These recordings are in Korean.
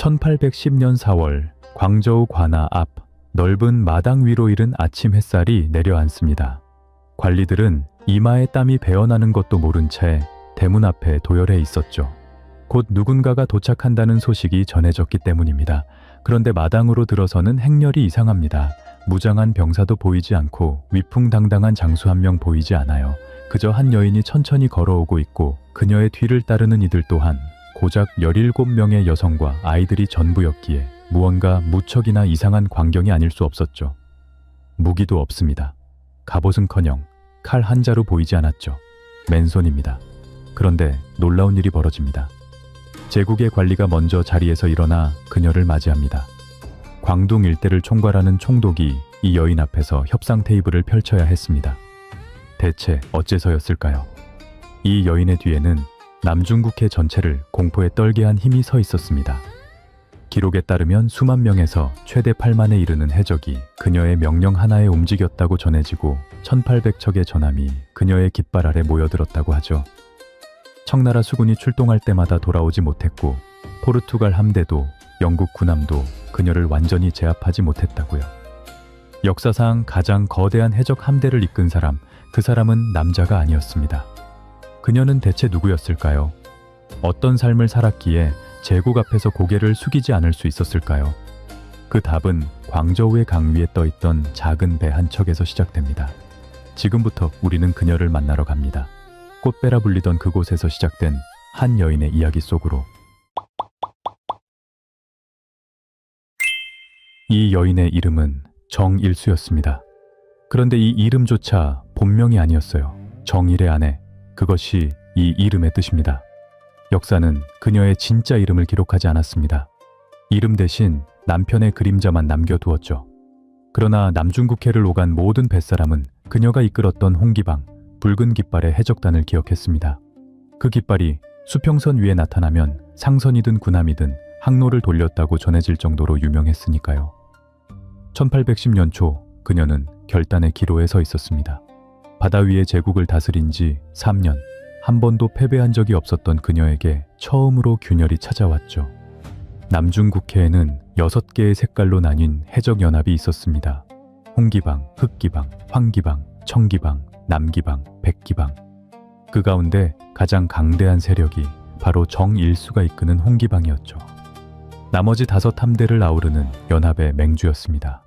1810년 4월 광저우 관아 앞 넓은 마당 위로 이른 아침 햇살이 내려앉습니다. 관리들은 이마에 땀이 배어나는 것도 모른 채 대문 앞에 도열해 있었죠. 곧 누군가가 도착한다는 소식이 전해졌기 때문입니다. 그런데 마당으로 들어서는 행렬이 이상합니다. 무장한 병사도 보이지 않고 위풍당당한 장수 한 명 보이지 않아요. 그저 한 여인이 천천히 걸어오고 있고 그녀의 뒤를 따르는 이들 또한 고작 17명의 여성과 아이들이 전부였기에 무언가 무척이나 이상한 광경이 아닐 수 없었죠. 무기도 없습니다. 갑옷은커녕 칼 한 자루 보이지 않았죠. 맨손입니다. 그런데 놀라운 일이 벌어집니다. 제국의 관리가 먼저 자리에서 일어나 그녀를 맞이합니다. 광둥 일대를 총괄하는 총독이 이 여인 앞에서 협상 테이블을 펼쳐야 했습니다. 대체 어째서였을까요? 이 여인의 뒤에는 남중국해 전체를 공포에 떨게 한 힘이 서 있었습니다. 기록에 따르면 수만 명에서 최대 8만에 이르는 해적이 그녀의 명령 하나에 움직였다고 전해지고 1800척의 전함이 그녀의 깃발 아래 모여들었다고 하죠. 청나라 수군이 출동할 때마다 돌아오지 못했고 포르투갈 함대도 영국 군함도 그녀를 완전히 제압하지 못했다고요. 역사상 가장 거대한 해적 함대를 이끈 사람, 그 사람은 남자가 아니었습니다. 그녀는 대체 누구였을까요? 어떤 삶을 살았기에 제국 앞에서 고개를 숙이지 않을 수 있었을까요? 그 답은 광저우의 강 위에 떠있던 작은 배 한 척에서 시작됩니다. 지금부터 우리는 그녀를 만나러 갑니다. 꽃배라 불리던 그곳에서 시작된 한 여인의 이야기 속으로. 이 여인의 이름은 정일수였습니다. 그런데 이 이름조차 본명이 아니었어요. 정일의 아내, 그것이 이 이름의 뜻입니다. 역사는 그녀의 진짜 이름을 기록하지 않았습니다. 이름 대신 남편의 그림자만 남겨두었죠. 그러나 남중국해를 오간 모든 뱃사람은 그녀가 이끌었던 홍기방, 붉은 깃발의 해적단을 기억했습니다. 그 깃발이 수평선 위에 나타나면 상선이든 군함이든 항로를 돌렸다고 전해질 정도로 유명했으니까요. 1810년 초 그녀는 결단의 기로에 서 있었습니다. 바다 위에 제국을 다스린 지 3년, 한 번도 패배한 적이 없었던 그녀에게 처음으로 균열이 찾아왔죠. 남중국해에는 6개의 색깔로 나뉜 해적연합이 있었습니다. 홍기방, 흑기방, 황기방, 청기방, 남기방, 백기방. 그 가운데 가장 강대한 세력이 바로 정일수가 이끄는 홍기방이었죠. 나머지 5 함대를 아우르는 연합의 맹주였습니다.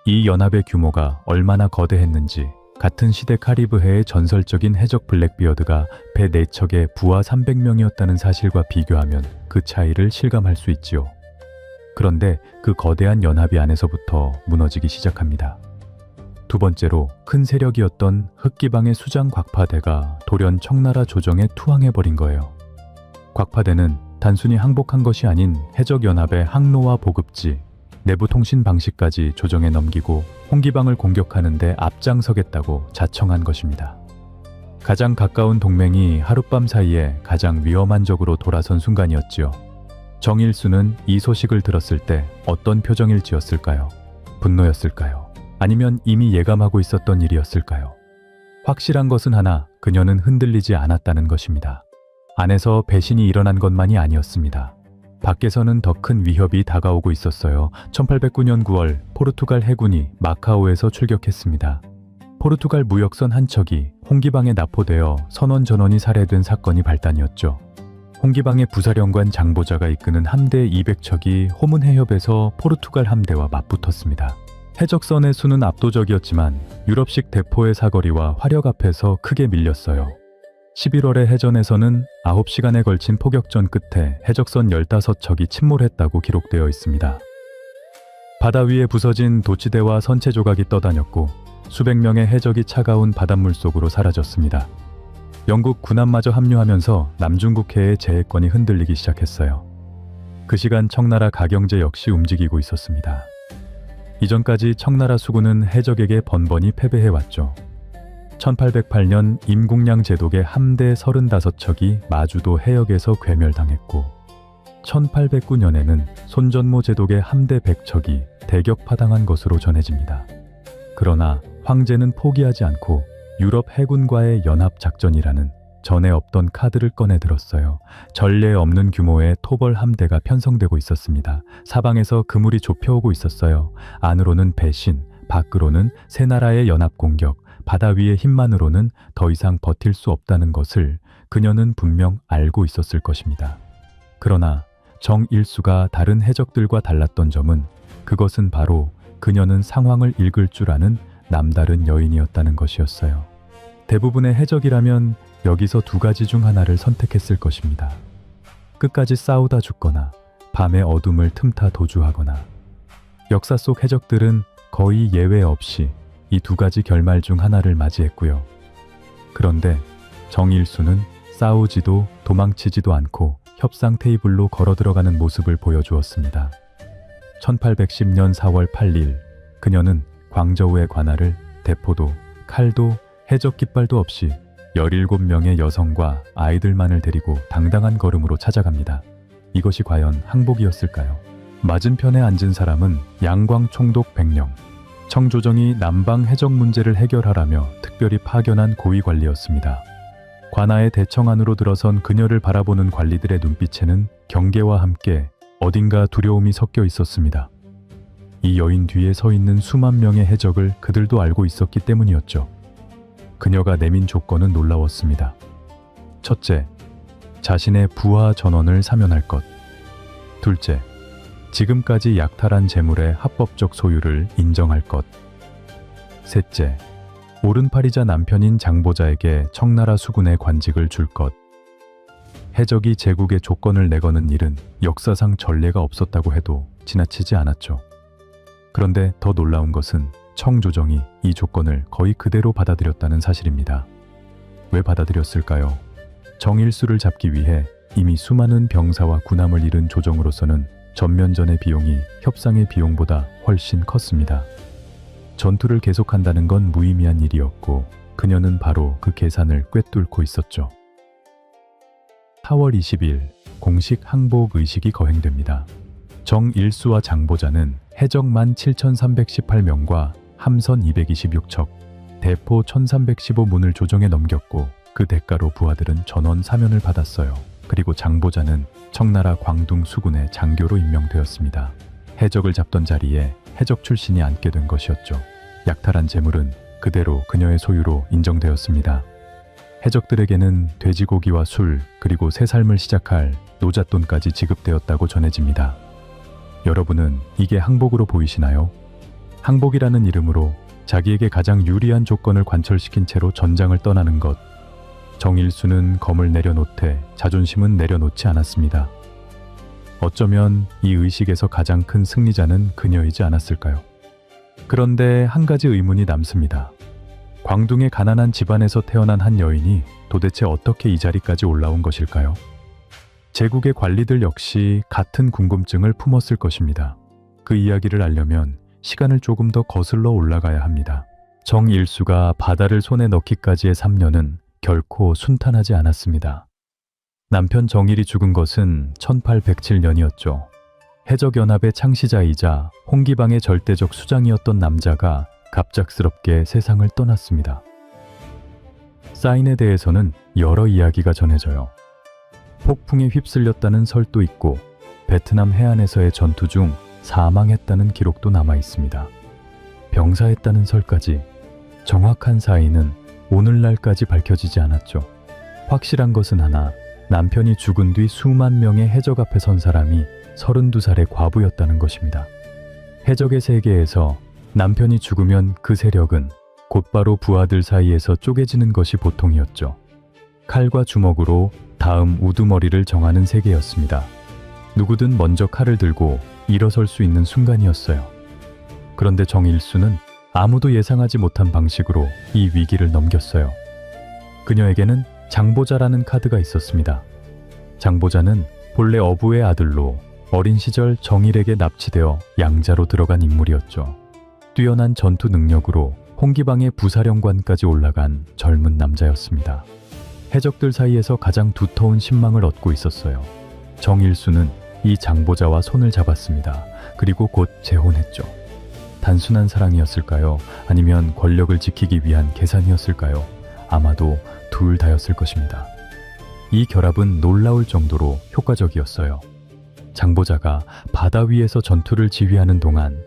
이 연합의 규모가 얼마나 거대했는지 같은 시대 카리브해의 전설적인 해적 블랙비어드가 배 4척에 부하 300명이었다는 사실과 비교하면 그 차이를 실감할 수 있지요. 그런데 그 거대한 연합이 안에서부터 무너지기 시작합니다. 두 번째로 큰 세력이었던 흑기방의 수장 곽파대가 돌연 청나라 조정에 투항해버린 거예요. 곽파대는 단순히 항복한 것이 아닌 해적연합의 항로와 보급지, 내부 통신 방식까지 조정에 넘기고 홍기방을 공격하는 데 앞장서겠다고 자청한 것입니다. 가장 가까운 동맹이 하룻밤 사이에 가장 위험한 적으로 돌아선 순간이었지요. 정일수는 이 소식을 들었을 때 어떤 표정을 지었을까요? 분노였을까요? 아니면 이미 예감하고 있었던 일이었을까요? 확실한 것은 하나, 그녀는 흔들리지 않았다는 것입니다. 안에서 배신이 일어난 것만이 아니었습니다. 밖에서는 더 큰 위협이 다가오고 있었어요. 1809년 9월 포르투갈 해군이 마카오에서 출격했습니다. 포르투갈 무역선 한 척이 홍기방에 납포되어 선원전원이 살해된 사건이 발단이었죠. 홍기방의 부사령관 장보자가 이끄는 함대 200척이 호문 해협에서 포르투갈 함대와 맞붙었습니다. 해적선의 수는 압도적이었지만 유럽식 대포의 사거리와 화력 앞에서 크게 밀렸어요. 11월의 해전에서는 9시간에 걸친 포격전 끝에 해적선 15척이 침몰했다고 기록되어 있습니다. 바다 위에 부서진 도치대와 선체 조각이 떠다녔고 수백 명의 해적이 차가운 바닷물 속으로 사라졌습니다. 영국 군함마저 합류하면서 남중국해의 제해권이 흔들리기 시작했어요. 그 시간 청나라 가경제 역시 움직이고 있었습니다. 이전까지 청나라 수군은 해적에게 번번이 패배해왔죠. 1808년 임국량 제독의 함대 35척이 마주도 해역에서 괴멸당했고 1809년에는 손전모 제독의 함대 100척이 대격파당한 것으로 전해집니다. 그러나 황제는 포기하지 않고 유럽 해군과의 연합작전이라는 전에 없던 카드를 꺼내 들었어요. 전례 없는 규모의 토벌 함대가 편성되고 있었습니다. 사방에서 그물이 좁혀오고 있었어요. 안으로는 배신, 밖으로는 세 나라의 연합 공격, 바다 위의 힘만으로는 더 이상 버틸 수 없다는 것을 그녀는 분명 알고 있었을 것입니다. 그러나 정일수가 다른 해적들과 달랐던 점은 그것은 바로 그녀는 상황을 읽을 줄 아는 남다른 여인이었다는 것이었어요. 대부분의 해적이라면 여기서 두 가지 중 하나를 선택했을 것입니다. 끝까지 싸우다 죽거나 밤의 어둠을 틈타 도주하거나. 역사 속 해적들은 거의 예외 없이 이 두 가지 결말 중 하나를 맞이했고요. 그런데 정일수는 싸우지도 도망치지도 않고 협상 테이블로 걸어 들어가는 모습을 보여주었습니다. 1810년 4월 8일 그녀는 광저우의 관할을 대포도, 칼도, 해적 깃발도 없이 17명의 여성과 아이들만을 데리고 당당한 걸음으로 찾아갑니다. 이것이 과연 항복이었을까요? 맞은편에 앉은 사람은 양광 총독 백령, 청조정이 남방 해적 문제를 해결하라며 특별히 파견한 고위 관리였습니다. 관아의 대청 안으로 들어선 그녀를 바라보는 관리들의 눈빛에는 경계와 함께 어딘가 두려움이 섞여 있었습니다. 이 여인 뒤에 서 있는 수만 명의 해적을 그들도 알고 있었기 때문이었죠. 그녀가 내민 조건은 놀라웠습니다. 첫째, 자신의 부하 전원을 사면할 것. 둘째, 지금까지 약탈한 재물의 합법적 소유를 인정할 것. 셋째, 오른팔이자 남편인 장보자에게 청나라 수군의 관직을 줄 것. 해적이 제국의 조건을 내거는 일은 역사상 전례가 없었다고 해도 지나치지 않았죠. 그런데 더 놀라운 것은 청조정이 이 조건을 거의 그대로 받아들였다는 사실입니다. 왜 받아들였을까요? 정일수를 잡기 위해 이미 수많은 병사와 군함을 잃은 조정으로서는 전면전의 비용이 협상의 비용보다 훨씬 컸습니다. 전투를 계속한다는 건 무의미한 일이었고 그녀는 바로 그 계산을 꿰뚫고 있었죠. 4월 20일 공식 항복 의식이 거행됩니다. 정일수와 장보자는 해적만 7,318명과 함선 226척, 대포 1,315문을 조정에 넘겼고 그 대가로 부하들은 전원 사면을 받았어요. 그리고 장보자는 청나라 광둥 수군의 장교로 임명되었습니다. 해적을 잡던 자리에 해적 출신이 앉게 된 것이었죠. 약탈한 재물은 그대로 그녀의 소유로 인정되었습니다. 해적들에게는 돼지고기와 술, 그리고 새 삶을 시작할 노잣돈까지 지급되었다고 전해집니다. 여러분은 이게 항복으로 보이시나요? 항복이라는 이름으로 자기에게 가장 유리한 조건을 관철시킨 채로 전장을 떠나는 것. 정일수는 검을 내려놓되 자존심은 내려놓지 않았습니다. 어쩌면 이 의식에서 가장 큰 승리자는 그녀이지 않았을까요? 그런데 한 가지 의문이 남습니다. 광둥의 가난한 집안에서 태어난 한 여인이 도대체 어떻게 이 자리까지 올라온 것일까요? 제국의 관리들 역시 같은 궁금증을 품었을 것입니다. 그 이야기를 알려면 시간을 조금 더 거슬러 올라가야 합니다. 정일수가 바다를 손에 넣기까지의 3년은 결코 순탄하지 않았습니다. 남편 정일이 죽은 것은 1807년이었죠. 해적연합의 창시자이자 홍기방의 절대적 수장이었던 남자가 갑작스럽게 세상을 떠났습니다. 사인에 대해서는 여러 이야기가 전해져요. 폭풍에 휩쓸렸다는 설도 있고 베트남 해안에서의 전투 중 사망했다는 기록도 남아 있습니다. 병사했다는 설까지. 정확한 사인은 오늘날까지 밝혀지지 않았죠. 확실한 것은 하나, 남편이 죽은 뒤 수만 명의 해적 앞에 선 사람이 32살의 과부였다는 것입니다. 해적의 세계에서 남편이 죽으면 그 세력은 곧바로 부하들 사이에서 쪼개지는 것이 보통이었죠. 칼과 주먹으로 다음 우두머리를 정하는 세계였습니다. 누구든 먼저 칼을 들고 일어설 수 있는 순간이었어요. 그런데 정일수는 아무도 예상하지 못한 방식으로 이 위기를 넘겼어요. 그녀에게는 장보자라는 카드가 있었습니다. 장보자는 본래 어부의 아들로 어린 시절 정일에게 납치되어 양자로 들어간 인물이었죠. 뛰어난 전투 능력으로 홍기방의 부사령관까지 올라간 젊은 남자였습니다. 해적들 사이에서 가장 두터운 신망을 얻고 있었어요. 정일수는 이 장보자와 손을 잡았습니다. 그리고 곧 재혼했죠. 단순한 사랑이었을까요? 아니면 권력을 지키기 위한 계산이었을까요? 아마도 둘 다였을 것입니다. 이 결합은 놀라울 정도로 효과적이었어요. 장보자가 바다 위에서 전투를 지휘하는 동안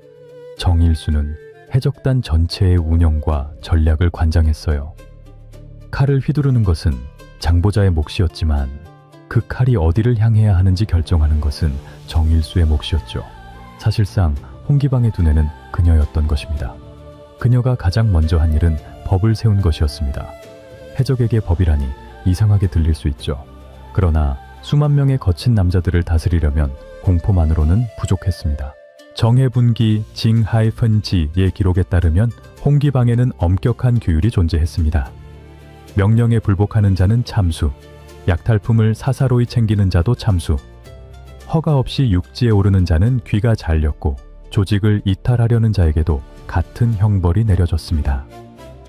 정일수는 해적단 전체의 운영과 전략을 관장했어요. 칼을 휘두르는 것은 장보자의 몫이었지만 그 칼이 어디를 향해야 하는지 결정하는 것은 정일수의 몫이었죠. 사실상 홍기방의 두뇌는 그녀였던 것입니다. 그녀가 가장 먼저 한 일은 법을 세운 것이었습니다. 해적에게 법이라니 이상하게 들릴 수 있죠. 그러나 수만 명의 거친 남자들을 다스리려면 공포만으로는 부족했습니다. 정해분기 징하이펀지의 기록에 따르면 홍기방에는 엄격한 규율이 존재했습니다. 명령에 불복하는 자는 참수, 약탈품을 사사로이 챙기는 자도 참수, 허가 없이 육지에 오르는 자는 귀가 잘렸고 조직을 이탈하려는 자에게도 같은 형벌이 내려졌습니다.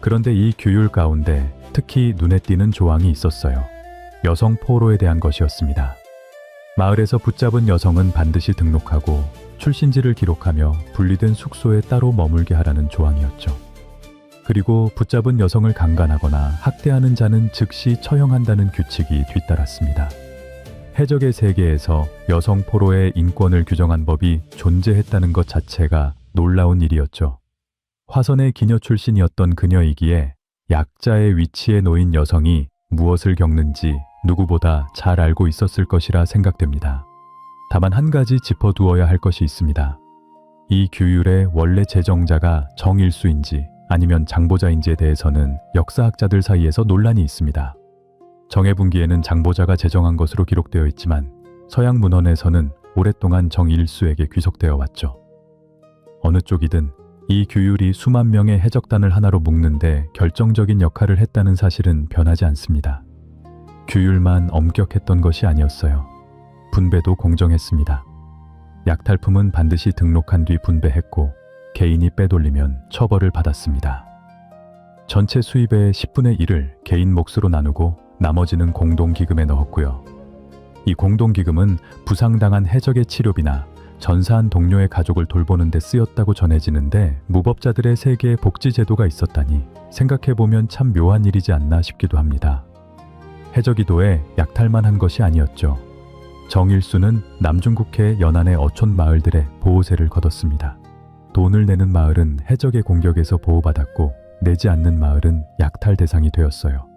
그런데 이 규율 가운데 특히 눈에 띄는 조항이 있었어요. 여성 포로에 대한 것이었습니다. 마을에서 붙잡은 여성은 반드시 등록하고 출신지를 기록하며 분리된 숙소에 따로 머물게 하라는 조항이었죠. 그리고 붙잡은 여성을 강간하거나 학대하는 자는 즉시 처형한다는 규칙이 뒤따랐습니다. 해적의 세계에서 여성 포로의 인권을 규정한 법이 존재했다는 것 자체가 놀라운 일이었죠. 화선의 기녀 출신이었던 그녀이기에 약자의 위치에 놓인 여성이 무엇을 겪는지 누구보다 잘 알고 있었을 것이라 생각됩니다. 다만 한 가지 짚어두어야 할 것이 있습니다. 이 규율의 원래 제정자가 정일수인지 아니면 장보자인지에 대해서는 역사학자들 사이에서 논란이 있습니다. 정해분기에는 장보자가 제정한 것으로 기록되어 있지만 서양 문헌에서는 오랫동안 정일수에게 귀속되어 왔죠. 어느 쪽이든 이 규율이 수만 명의 해적단을 하나로 묶는데 결정적인 역할을 했다는 사실은 변하지 않습니다. 규율만 엄격했던 것이 아니었어요. 분배도 공정했습니다. 약탈품은 반드시 등록한 뒤 분배했고 개인이 빼돌리면 처벌을 받았습니다. 전체 수입의 10분의 1을 개인 몫으로 나누고 나머지는 공동기금에 넣었고요. 이 공동기금은 부상당한 해적의 치료비나 전사한 동료의 가족을 돌보는 데 쓰였다고 전해지는데 무법자들의 세계에 복지제도가 있었다니 생각해보면 참 묘한 일이지 않나 싶기도 합니다. 해적이도에 약탈만 한 것이 아니었죠. 정일수는 남중국해 연안의 어촌 마을들의 보호세를 거뒀습니다. 돈을 내는 마을은 해적의 공격에서 보호받았고 내지 않는 마을은 약탈 대상이 되었어요.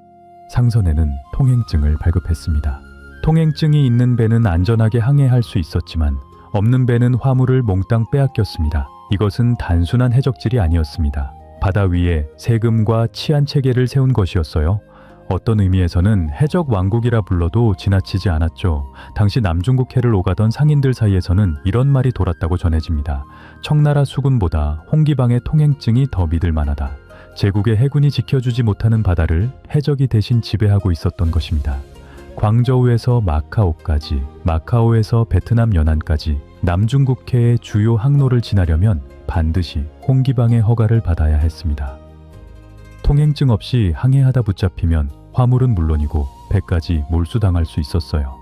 상선에는 통행증을 발급했습니다. 통행증이 있는 배는 안전하게 항해할 수 있었지만 없는 배는 화물을 몽땅 빼앗겼습니다. 이것은 단순한 해적질이 아니었습니다. 바다 위에 세금과 치안 체계를 세운 것이었어요. 어떤 의미에서는 해적 왕국이라 불러도 지나치지 않았죠. 당시 남중국해를 오가던 상인들 사이에서는 이런 말이 돌았다고 전해집니다. 청나라 수군보다 홍기방의 통행증이 더 믿을 만하다. 제국의 해군이 지켜주지 못하는 바다를 해적이 대신 지배하고 있었던 것입니다. 광저우에서 마카오까지, 마카오에서 베트남 연안까지 남중국해의 주요 항로를 지나려면 반드시 홍기방의 허가를 받아야 했습니다. 통행증 없이 항해하다 붙잡히면 화물은 물론이고 배까지 몰수당할 수 있었어요.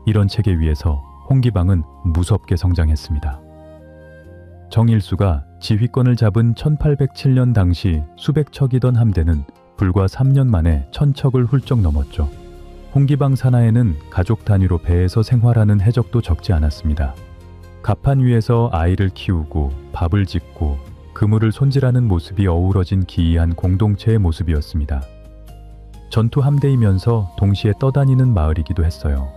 이런 체계 위에서 홍기방은 무섭게 성장했습니다. 정일수가 지휘권을 잡은 1807년 당시 수백 척이던 함대는 불과 3년 만에 1000척을 훌쩍 넘었죠. 홍기방 산하에는 가족 단위로 배에서 생활하는 해적도 적지 않았습니다. 갑판 위에서 아이를 키우고 밥을 짓고 그물을 손질하는 모습이 어우러진 기이한 공동체의 모습이었습니다. 전투 함대이면서 동시에 떠다니는 마을이기도 했어요.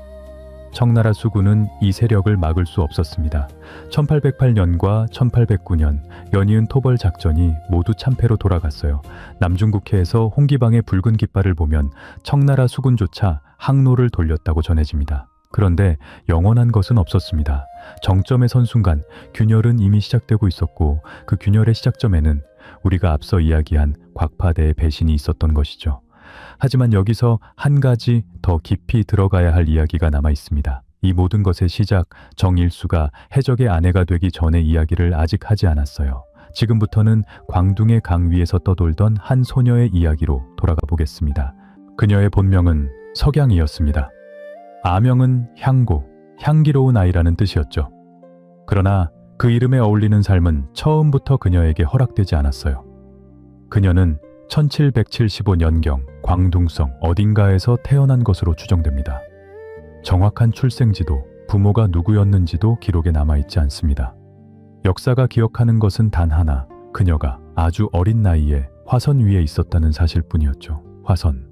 청나라 수군은 이 세력을 막을 수 없었습니다. 1808년과 1809년 연이은 토벌 작전이 모두 참패로 돌아갔어요. 남중국해에서 홍기방의 붉은 깃발을 보면 청나라 수군조차 항로를 돌렸다고 전해집니다. 그런데 영원한 것은 없었습니다. 정점에 선 순간 균열은 이미 시작되고 있었고 그 균열의 시작점에는 우리가 앞서 이야기한 곽파대의 배신이 있었던 것이죠. 하지만 여기서 한 가지 더 깊이 들어가야 할 이야기가 남아 있습니다. 이 모든 것의 시작, 정일수가 해적의 아내가 되기 전의 이야기를 아직 하지 않았어요. 지금부터는 광둥의 강 위에서 떠돌던 한 소녀의 이야기로 돌아가 보겠습니다. 그녀의 본명은 석양이었습니다. 아명은 향고, 향기로운 아이라는 뜻이었죠. 그러나 그 이름에 어울리는 삶은 처음부터 그녀에게 허락되지 않았어요. 그녀는 1775년경 광둥성 어딘가에서 태어난 것으로 추정됩니다. 정확한 출생지도 부모가 누구였는지도 기록에 남아있지 않습니다. 역사가 기억하는 것은 단 하나, 그녀가 아주 어린 나이에 화선 위에 있었다는 사실뿐이었죠. 화선.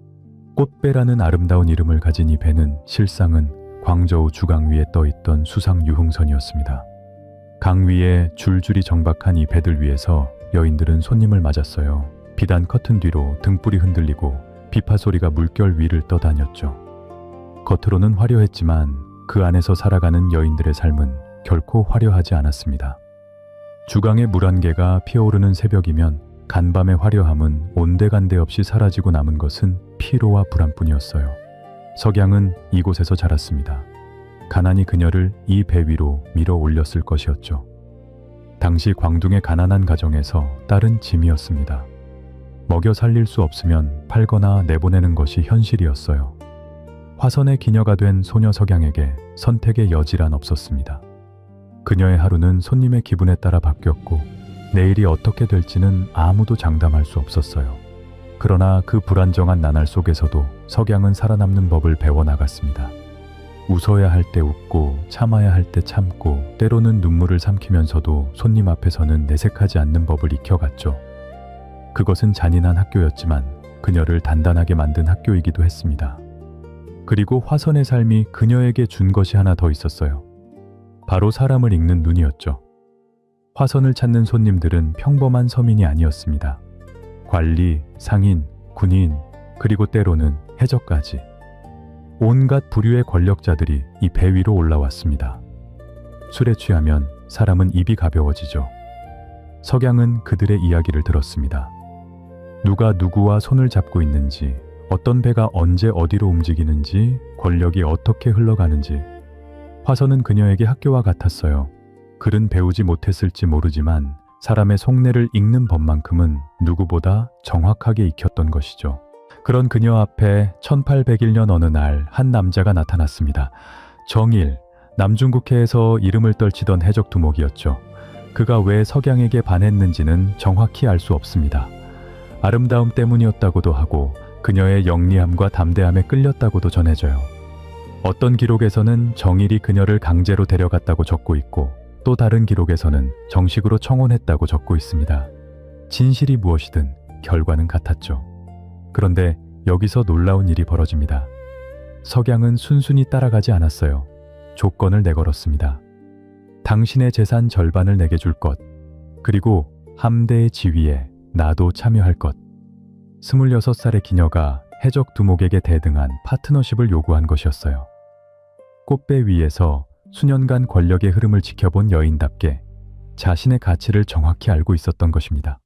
꽃배라는 아름다운 이름을 가진 이 배는 실상은 광저우 주강 위에 떠있던 수상 유흥선이었습니다. 강 위에 줄줄이 정박한 이 배들 위에서 여인들은 손님을 맞았어요. 비단 커튼 뒤로 등불이 흔들리고 비파 소리가 물결 위를 떠다녔죠. 겉으로는 화려했지만 그 안에서 살아가는 여인들의 삶은 결코 화려하지 않았습니다. 주강의 물 한 개가 피어오르는 새벽이면 간밤의 화려함은 온데간데 없이 사라지고 남은 것은 피로와 불안뿐이었어요. 석양은 이곳에서 자랐습니다. 가난이 그녀를 이 배 위로 밀어 올렸을 것이었죠. 당시 광둥의 가난한 가정에서 딸은 짐이었습니다. 먹여 살릴 수 없으면 팔거나 내보내는 것이 현실이었어요. 화선의 기녀가 된 소녀 석양에게 선택의 여지란 없었습니다. 그녀의 하루는 손님의 기분에 따라 바뀌었고 내일이 어떻게 될지는 아무도 장담할 수 없었어요. 그러나 그 불안정한 나날 속에서도 석양은 살아남는 법을 배워나갔습니다. 웃어야 할 때 웃고 참아야 할 때 참고 때로는 눈물을 삼키면서도 손님 앞에서는 내색하지 않는 법을 익혀갔죠. 그것은 잔인한 학교였지만 그녀를 단단하게 만든 학교이기도 했습니다. 그리고 화선의 삶이 그녀에게 준 것이 하나 더 있었어요. 바로 사람을 읽는 눈이었죠. 화선을 찾는 손님들은 평범한 서민이 아니었습니다. 관리, 상인, 군인, 그리고 때로는 해적까지. 온갖 부류의 권력자들이 이 배 위로 올라왔습니다. 술에 취하면 사람은 입이 가벼워지죠. 석양은 그들의 이야기를 들었습니다. 누가 누구와 손을 잡고 있는지, 어떤 배가 언제 어디로 움직이는지, 권력이 어떻게 흘러가는지. 화선은 그녀에게 학교와 같았어요. 글은 배우지 못했을지 모르지만 사람의 속내를 읽는 법만큼은 누구보다 정확하게 익혔던 것이죠. 그런 그녀 앞에 1801년 어느 날 한 남자가 나타났습니다. 정일, 남중국해에서 이름을 떨치던 해적 두목이었죠. 그가 왜 석양에게 반했는지는 정확히 알 수 없습니다. 아름다움 때문이었다고도 하고 그녀의 영리함과 담대함에 끌렸다고도 전해져요. 어떤 기록에서는 정일이 그녀를 강제로 데려갔다고 적고 있고 또 다른 기록에서는 정식으로 청혼했다고 적고 있습니다. 진실이 무엇이든 결과는 같았죠. 그런데 여기서 놀라운 일이 벌어집니다. 석양은 순순히 따라가지 않았어요. 조건을 내걸었습니다. 당신의 재산 절반을 내게 줄 것, 그리고 함대의 지휘에 나도 참여할 것. 26살의 기녀가 해적 두목에게 대등한 파트너십을 요구한 것이었어요. 꽃배 위에서 수년간 권력의 흐름을 지켜본 여인답게 자신의 가치를 정확히 알고 있었던 것입니다.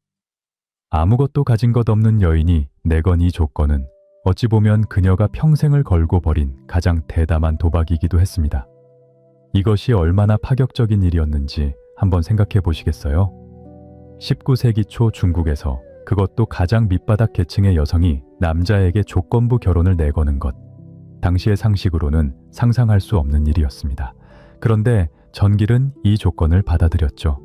아무것도 가진 것 없는 여인이 내건 이 조건은 어찌 보면 그녀가 평생을 걸고 벌인 가장 대담한 도박이기도 했습니다. 이것이 얼마나 파격적인 일이었는지 한번 생각해 보시겠어요? 19세기 초 중국에서 그것도 가장 밑바닥 계층의 여성이 남자에게 조건부 결혼을 내거는 것. 당시의 상식으로는 상상할 수 없는 일이었습니다. 그런데 전길은 이 조건을 받아들였죠.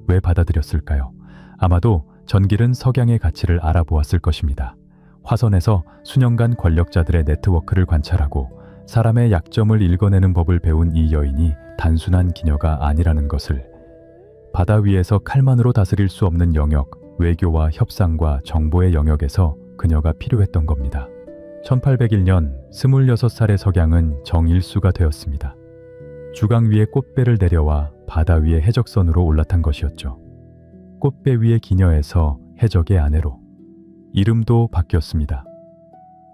왜 받아들였을까요? 아마도 전길은 석양의 가치를 알아보았을 것입니다. 화선에서 수년간 권력자들의 네트워크를 관찰하고 사람의 약점을 읽어내는 법을 배운 이 여인이 단순한 기녀가 아니라는 것을, 바다 위에서 칼만으로 다스릴 수 없는 영역, 외교와 협상과 정보의 영역에서 그녀가 필요했던 겁니다. 1801년 26살의 석양은 정일수가 되었습니다. 주강 위에 꽃배를 내려와 바다 위에 해적선으로 올라탄 것이었죠. 꽃배 위의 기녀에서 해적의 아내로. 이름도 바뀌었습니다.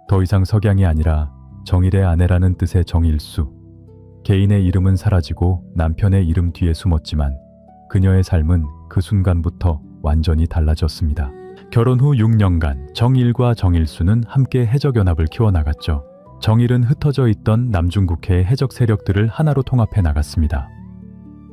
더 이상 석양이 아니라 정일의 아내라는 뜻의 정일수. 개인의 이름은 사라지고 남편의 이름 뒤에 숨었지만 그녀의 삶은 그 순간부터 완전히 달라졌습니다. 결혼 후 6년간 정일과 정일수는 함께 해적연합을 키워나갔죠. 정일은 흩어져 있던 남중국해의 해적 세력들을 하나로 통합해 나갔습니다.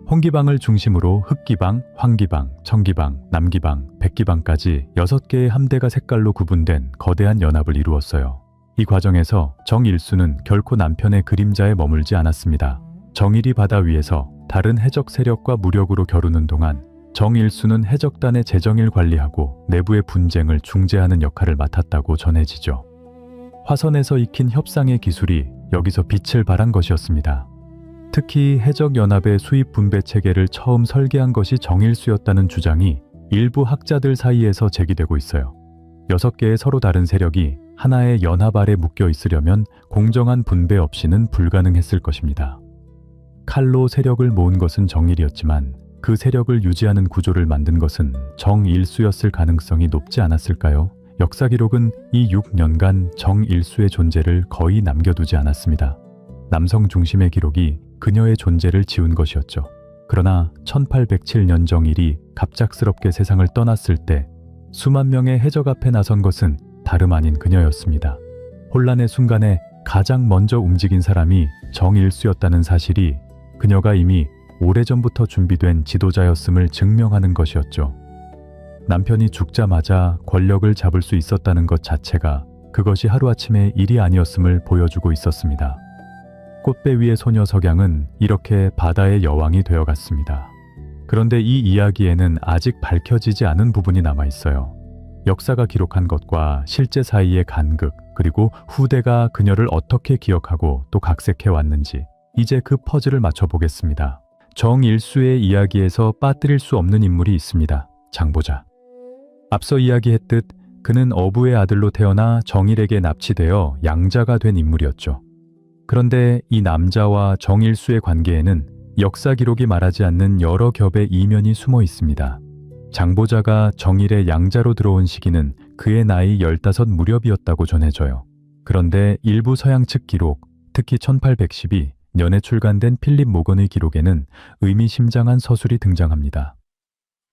홍기방을 중심으로 흑기방, 황기방, 청기방, 남기방, 백기방까지 6개의 함대가 색깔로 구분된 거대한 연합을 이루었어요. 이 과정에서 정일수는 결코 남편의 그림자에 머물지 않았습니다. 정일이 바다 위에서 다른 해적 세력과 무력으로 겨루는 동안 정일수는 해적단의 재정일 관리하고 내부의 분쟁을 중재하는 역할을 맡았다고 전해지죠. 화선에서 익힌 협상의 기술이 여기서 빛을 발한 것이었습니다. 특히 해적연합의 수입 분배 체계를 처음 설계한 것이 정일수였다는 주장이 일부 학자들 사이에서 제기되고 있어요. 6개의 서로 다른 세력이 하나의 연합 아래 묶여 있으려면 공정한 분배 없이는 불가능했을 것입니다. 칼로 세력을 모은 것은 정일이었지만 그 세력을 유지하는 구조를 만든 것은 정일수였을 가능성이 높지 않았을까요? 역사 기록은 이 6년간 정일수의 존재를 거의 남겨두지 않았습니다. 남성 중심의 기록이 그녀의 존재를 지운 것이었죠. 그러나 1807년 정일이 갑작스럽게 세상을 떠났을 때 수만 명의 해적 앞에 나선 것은 다름 아닌 그녀였습니다. 혼란의 순간에 가장 먼저 움직인 사람이 정일수였다는 사실이 그녀가 이미 오래전부터 준비된 지도자였음을 증명하는 것이었죠. 남편이 죽자마자 권력을 잡을 수 있었다는 것 자체가 그것이 하루아침의 일이 아니었음을 보여주고 있었습니다. 꽃배 위의 소녀 석양은 이렇게 바다의 여왕이 되어갔습니다. 그런데 이 이야기에는 아직 밝혀지지 않은 부분이 남아있어요. 역사가 기록한 것과 실제 사이의 간극, 그리고 후대가 그녀를 어떻게 기억하고 또 각색해 왔는지 이제 그 퍼즐을 맞춰보겠습니다. 정일수의 이야기에서 빠뜨릴 수 없는 인물이 있습니다. 장보자. 앞서 이야기했듯 그는 어부의 아들로 태어나 정일에게 납치되어 양자가 된 인물이었죠. 그런데 이 남자와 정일수의 관계에는 역사 기록이 말하지 않는 여러 겹의 이면이 숨어 있습니다. 장보자가 정일의 양자로 들어온 시기는 그의 나이 15 무렵이었다고 전해져요. 그런데 일부 서양 측 기록, 특히 1812년에 출간된 필립 모건의 기록에는 의미심장한 서술이 등장합니다.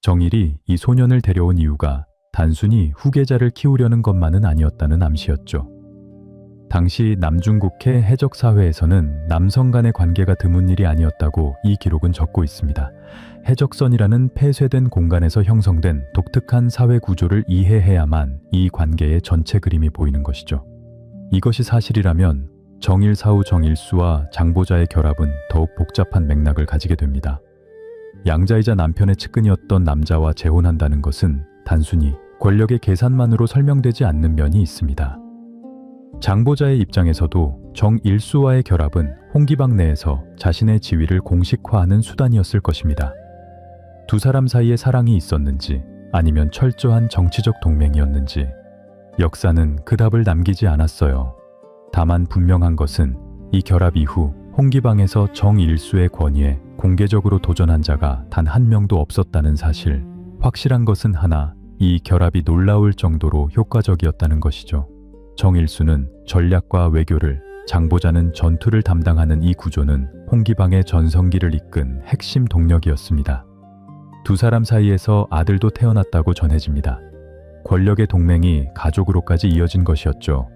정일이 이 소년을 데려온 이유가 단순히 후계자를 키우려는 것만은 아니었다는 암시였죠. 당시 남중국해 해적사회에서는 남성 간의 관계가 드문 일이 아니었다고 이 기록은 적고 있습니다. 해적선이라는 폐쇄된 공간에서 형성된 독특한 사회 구조를 이해해야만 이 관계의 전체 그림이 보이는 것이죠. 이것이 사실이라면 정일사후 정일수와 장보자의 결합은 더욱 복잡한 맥락을 가지게 됩니다. 양자이자 남편의 측근이었던 남자와 재혼한다는 것은 단순히 권력의 계산만으로 설명되지 않는 면이 있습니다. 장보자의 입장에서도 정일수와의 결합은 홍기방 내에서 자신의 지위를 공식화하는 수단이었을 것입니다. 두 사람 사이에 사랑이 있었는지 아니면 철저한 정치적 동맹이었는지 역사는 그 답을 남기지 않았어요. 다만 분명한 것은 이 결합 이후 홍기방에서 정일수의 권위에 공개적으로 도전한 자가 단 한 명도 없었다는 사실. 확실한 것은 하나, 이 결합이 놀라울 정도로 효과적이었다는 것이죠. 정일수는 전략과 외교를, 장보자는 전투를 담당하는 이 구조는 홍기방의 전성기를 이끈 핵심 동력이었습니다. 두 사람 사이에서 아들도 태어났다고 전해집니다. 권력의 동맹이 가족으로까지 이어진 것이었죠.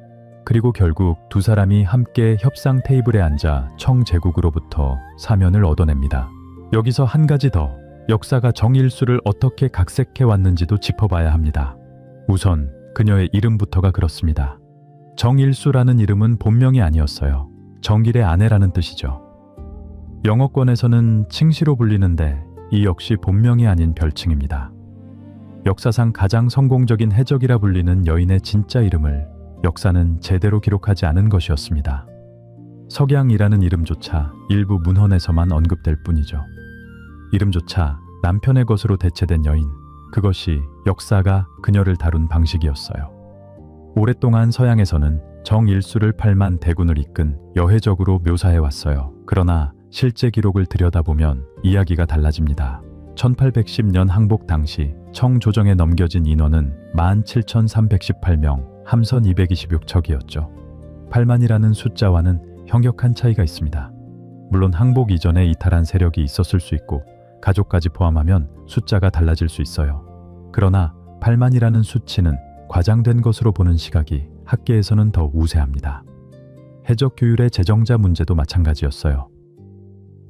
그리고 결국 두 사람이 함께 협상 테이블에 앉아 청제국으로부터 사면을 얻어냅니다. 여기서 한 가지 더, 역사가 정일수를 어떻게 각색해 왔는지도 짚어봐야 합니다. 우선 그녀의 이름부터가 그렇습니다. 정일수라는 이름은 본명이 아니었어요. 정일의 아내라는 뜻이죠. 영어권에서는 칭시로 불리는데 이 역시 본명이 아닌 별칭입니다. 역사상 가장 성공적인 해적이라 불리는 여인의 진짜 이름을 역사는 제대로 기록하지 않은 것이었습니다. 석양이라는 이름조차 일부 문헌에서만 언급될 뿐이죠. 이름조차 남편의 것으로 대체된 여인, 그것이 역사가 그녀를 다룬 방식이었어요. 오랫동안 서양에서는 정일수를 8만 대군을 이끈 여해적으로 묘사해왔어요. 그러나 실제 기록을 들여다보면 이야기가 달라집니다. 1810년 항복 당시 청조정에 넘겨진 인원은 17,318명, 함선 226척이었죠. 8만이라는 숫자와는 현격한 차이가 있습니다. 물론 항복 이전에 이탈한 세력이 있었을 수 있고 가족까지 포함하면 숫자가 달라질 수 있어요. 그러나 8만이라는 수치는 과장된 것으로 보는 시각이 학계에서는 더 우세합니다. 해적 규율의 제정자 문제도 마찬가지였어요.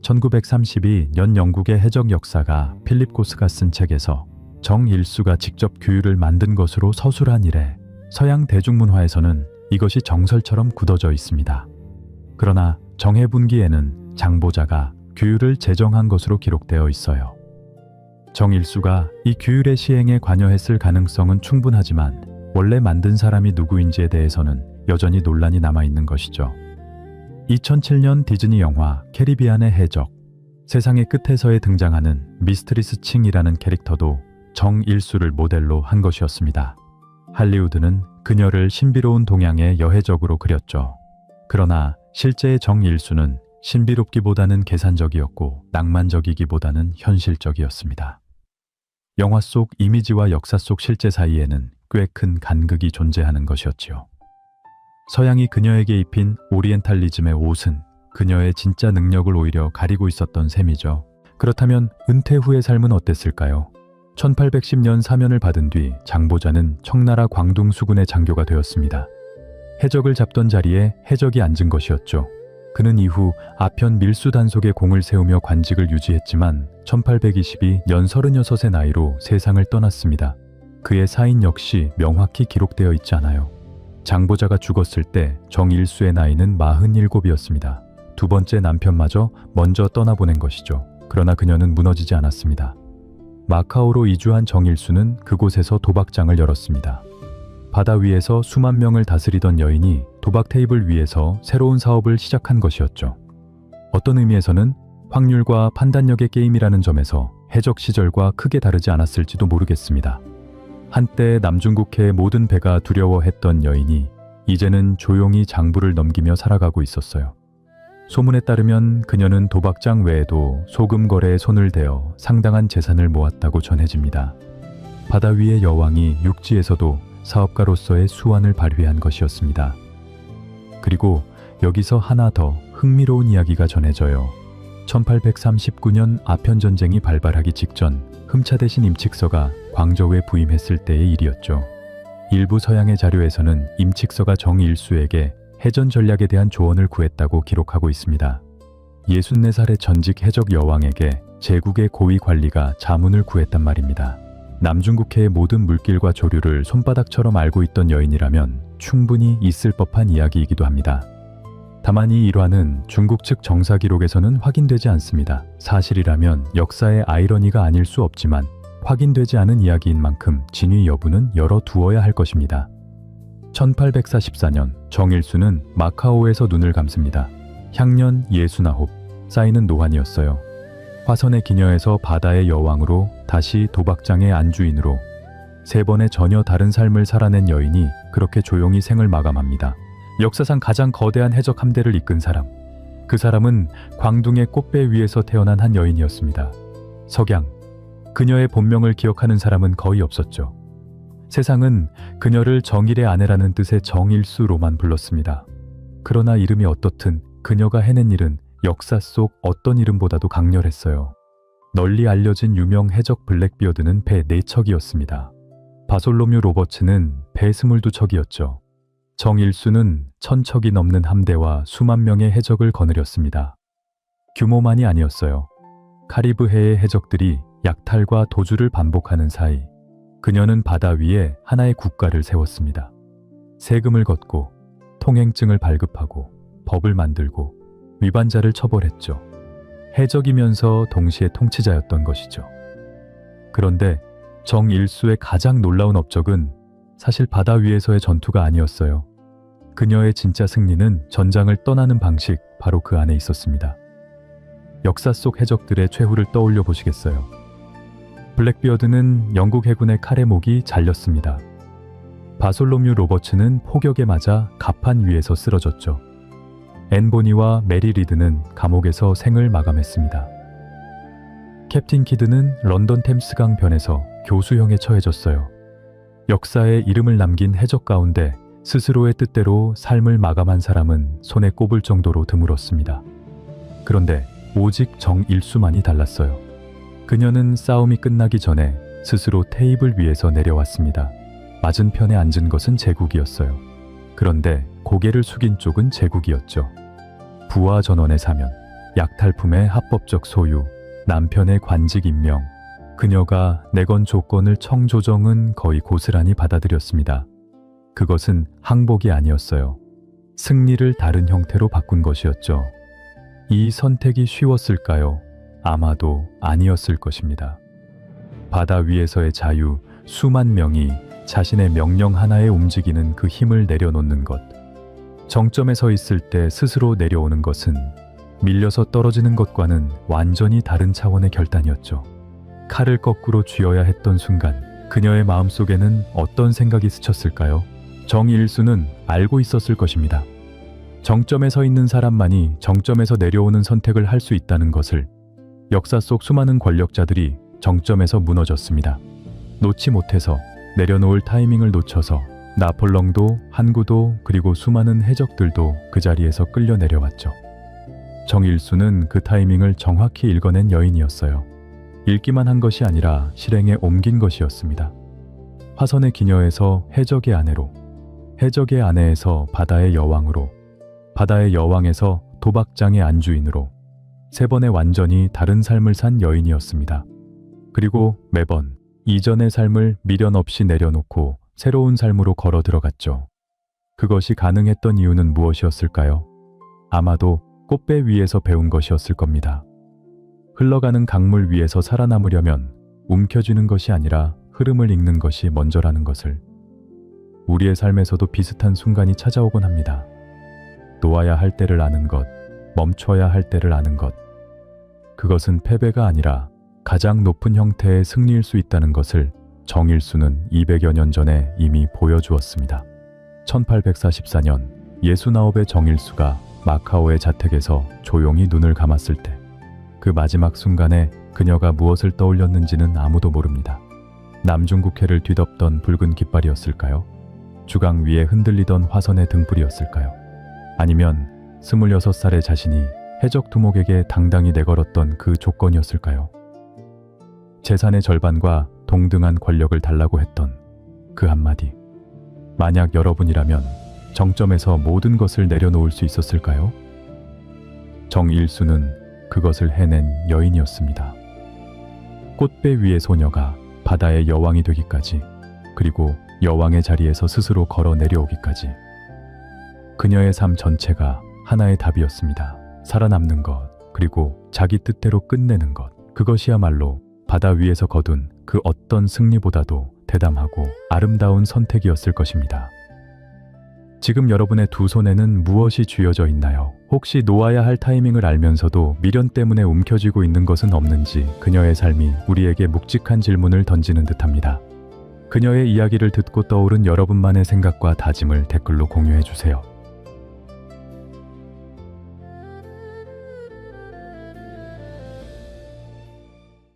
1932년 영국의 해적 역사가 필립 고스가 쓴 책에서 정일수가 직접 규율을 만든 것으로 서술한 이래 서양 대중문화에서는 이것이 정설처럼 굳어져 있습니다. 그러나 정해분기에는 장보자가 규율을 제정한 것으로 기록되어 있어요. 정일수가 이 규율의 시행에 관여했을 가능성은 충분하지만 원래 만든 사람이 누구인지에 대해서는 여전히 논란이 남아있는 것이죠. 2007년 디즈니 영화 캐리비안의 해적, 세상의 끝에서에 등장하는 미스트리스 칭이라는 캐릭터도 정일수를 모델로 한 것이었습니다. 할리우드는 그녀를 신비로운 동양의 여해적으로 그렸죠. 그러나 실제의 정일수는 신비롭기보다는 계산적이었고 낭만적이기보다는 현실적이었습니다. 영화 속 이미지와 역사 속 실제 사이에는 꽤 큰 간극이 존재하는 것이었지요. 서양이 그녀에게 입힌 오리엔탈리즘의 옷은 그녀의 진짜 능력을 오히려 가리고 있었던 셈이죠. 그렇다면 은퇴 후의 삶은 어땠을까요? 1810년 사면을 받은 뒤 장보자는 청나라 광둥 수군의 장교가 되었습니다. 해적을 잡던 자리에 해적이 앉은 것이었죠. 그는 이후 아편 밀수 단속에 공을 세우며 관직을 유지했지만 1822년 36의 나이로 세상을 떠났습니다. 그의 사인 역시 명확히 기록되어 있지 않아요. 장보자가 죽었을 때 정일수의 나이는 47이었습니다. 두 번째 남편마저 먼저 떠나보낸 것이죠. 그러나 그녀는 무너지지 않았습니다. 마카오로 이주한 정일수는 그곳에서 도박장을 열었습니다. 바다 위에서 수만 명을 다스리던 여인이 도박 테이블 위에서 새로운 사업을 시작한 것이었죠. 어떤 의미에서는 확률과 판단력의 게임이라는 점에서 해적 시절과 크게 다르지 않았을지도 모르겠습니다. 한때 남중국해의 모든 배가 두려워했던 여인이 이제는 조용히 장부를 넘기며 살아가고 있었어요. 소문에 따르면 그녀는 도박장 외에도 소금 거래에 손을 대어 상당한 재산을 모았다고 전해집니다. 바다 위의 여왕이 육지에서도 사업가로서의 수완을 발휘한 것이었습니다. 그리고 여기서 하나 더 흥미로운 이야기가 전해져요. 1839년 아편전쟁이 발발하기 직전 흠차대신 임칙서가 광저우에 부임했을 때의 일이었죠. 일부 서양의 자료에서는 임칙서가 정일수에게 해전 전략에 대한 조언을 구했다고 기록하고 있습니다. 64살의 전직 해적 여왕에게 제국의 고위 관리가 자문을 구했단 말입니다. 남중국해의 모든 물길과 조류를 손바닥처럼 알고 있던 여인이라면 충분히 있을 법한 이야기이기도 합니다. 다만 이 일화는 중국 측 정사 기록에서는 확인되지 않습니다. 사실이라면 역사의 아이러니가 아닐 수 없지만 확인되지 않은 이야기인 만큼 진위 여부는 열어두어야 할 것입니다. 1844년 정일수는 마카오에서 눈을 감습니다. 향년 69, 쌓이는 노환이었어요. 화선의 기녀에서 바다의 여왕으로 다시 도박장의 안주인으로 3번의 전혀 다른 삶을 살아낸 여인이 그렇게 조용히 생을 마감합니다. 역사상 가장 거대한 해적 함대를 이끈 사람. 그 사람은 광둥의 꽃배 위에서 태어난 한 여인이었습니다. 석양. 그녀의 본명을 기억하는 사람은 거의 없었죠. 세상은 그녀를 정일의 아내라는 뜻의 정일수로만 불렀습니다. 그러나 이름이 어떻든 그녀가 해낸 일은 역사 속 어떤 이름보다도 강렬했어요. 널리 알려진 유명 해적 블랙비어드는 배 4척이었습니다. 바솔로뮤 로버츠는 배 22척이었죠. 정일수는 1000척이 넘는 함대와 수만 명의 해적을 거느렸습니다. 규모만이 아니었어요. 카리브해의 해적들이 약탈과 도주를 반복하는 사이 그녀는 바다 위에 하나의 국가를 세웠습니다. 세금을 걷고 통행증을 발급하고 법을 만들고 위반자를 처벌했죠. 해적이면서 동시에 통치자였던 것이죠. 그런데 정일수의 가장 놀라운 업적은 사실 바다 위에서의 전투가 아니었어요. 그녀의 진짜 승리는 전장을 떠나는 방식, 바로 그 안에 있었습니다. 역사 속 해적들의 최후를 떠올려 보시겠어요? 블랙비어드는 영국 해군의 칼의 목이 잘렸습니다. 바솔로뮤 로버츠는 폭격에 맞아 갑판 위에서 쓰러졌죠. 앤 보니와 메리 리드는 감옥에서 생을 마감했습니다. 캡틴 키드는 런던 템스강 변에서 교수형에 처해졌어요. 역사에 이름을 남긴 해적 가운데 스스로의 뜻대로 삶을 마감한 사람은 손에 꼽을 정도로 드물었습니다. 그런데 오직 정일수만이 달랐어요. 그녀는 싸움이 끝나기 전에 스스로 테이블 위에서 내려왔습니다. 맞은편에 앉은 것은 제국이었어요. 그런데 고개를 숙인 쪽은 제국이었죠. 부하 전원의 사면, 약탈품의 합법적 소유, 남편의 관직 임명, 그녀가 내건 조건을 청조정은 거의 고스란히 받아들였습니다. 그것은 항복이 아니었어요. 승리를 다른 형태로 바꾼 것이었죠. 이 선택이 쉬웠을까요? 아마도 아니었을 것입니다. 바다 위에서의 자유, 수만 명이 자신의 명령 하나에 움직이는 그 힘을 내려놓는 것. 정점에 서 있을 때 스스로 내려오는 것은 밀려서 떨어지는 것과는 완전히 다른 차원의 결단이었죠. 칼을 거꾸로 쥐어야 했던 순간 그녀의 마음속에는 어떤 생각이 스쳤을까요? 정일수는 알고 있었을 것입니다. 정점에 서 있는 사람만이 정점에서 내려오는 선택을 할 수 있다는 것을. 역사 속 수많은 권력자들이 정점에서 무너졌습니다. 놓지 못해서, 내려놓을 타이밍을 놓쳐서 나폴령도, 항구도, 그리고 수많은 해적들도 그 자리에서 끌려 내려왔죠. 정일수는 그 타이밍을 정확히 읽어낸 여인이었어요. 읽기만 한 것이 아니라 실행에 옮긴 것이었습니다. 화선의 기녀에서 해적의 아내로, 해적의 아내에서 바다의 여왕으로, 바다의 여왕에서 도박장의 안주인으로 3번의 완전히 다른 삶을 산 여인이었습니다. 그리고 매번 이전의 삶을 미련 없이 내려놓고 새로운 삶으로 걸어 들어갔죠. 그것이 가능했던 이유는 무엇이었을까요? 아마도 꽃배 위에서 배운 것이었을 겁니다. 흘러가는 강물 위에서 살아남으려면 움켜쥐는 것이 아니라 흐름을 읽는 것이 먼저라는 것을. 우리의 삶에서도 비슷한 순간이 찾아오곤 합니다. 놓아야 할 때를 아는 것, 멈춰야 할 때를 아는 것. 그것은 패배가 아니라 가장 높은 형태의 승리일 수 있다는 것을 정일수는 200여 년 전에 이미 보여주었습니다. 1844년 69의 정일수가 마카오의 자택에서 조용히 눈을 감았을 때 그 마지막 순간에 그녀가 무엇을 떠올렸는지는 아무도 모릅니다. 남중국해를 뒤덮던 붉은 깃발이었을까요? 주강 위에 흔들리던 화선의 등불이었을까요? 아니면 26살의 자신이 해적 두목에게 당당히 내걸었던 그 조건이었을까요? 재산의 절반과 동등한 권력을 달라고 했던 그 한마디. 만약 여러분이라면 정점에서 모든 것을 내려놓을 수 있었을까요? 정일수는 그것을 해낸 여인이었습니다. 꽃배 위의 소녀가 바다의 여왕이 되기까지, 그리고 여왕의 자리에서 스스로 걸어 내려오기까지. 그녀의 삶 전체가 하나의 답이었습니다. 살아남는 것, 그리고 자기 뜻대로 끝내는 것. 그것이야말로 바다 위에서 거둔 그 어떤 승리보다도 대담하고 아름다운 선택이었을 것입니다. 지금 여러분의 두 손에는 무엇이 쥐어져 있나요? 혹시 놓아야 할 타이밍을 알면서도 미련 때문에 움켜쥐고 있는 것은 없는지 그녀의 삶이 우리에게 묵직한 질문을 던지는 듯합니다. 그녀의 이야기를 듣고 떠오른 여러분만의 생각과 다짐을 댓글로 공유해 주세요.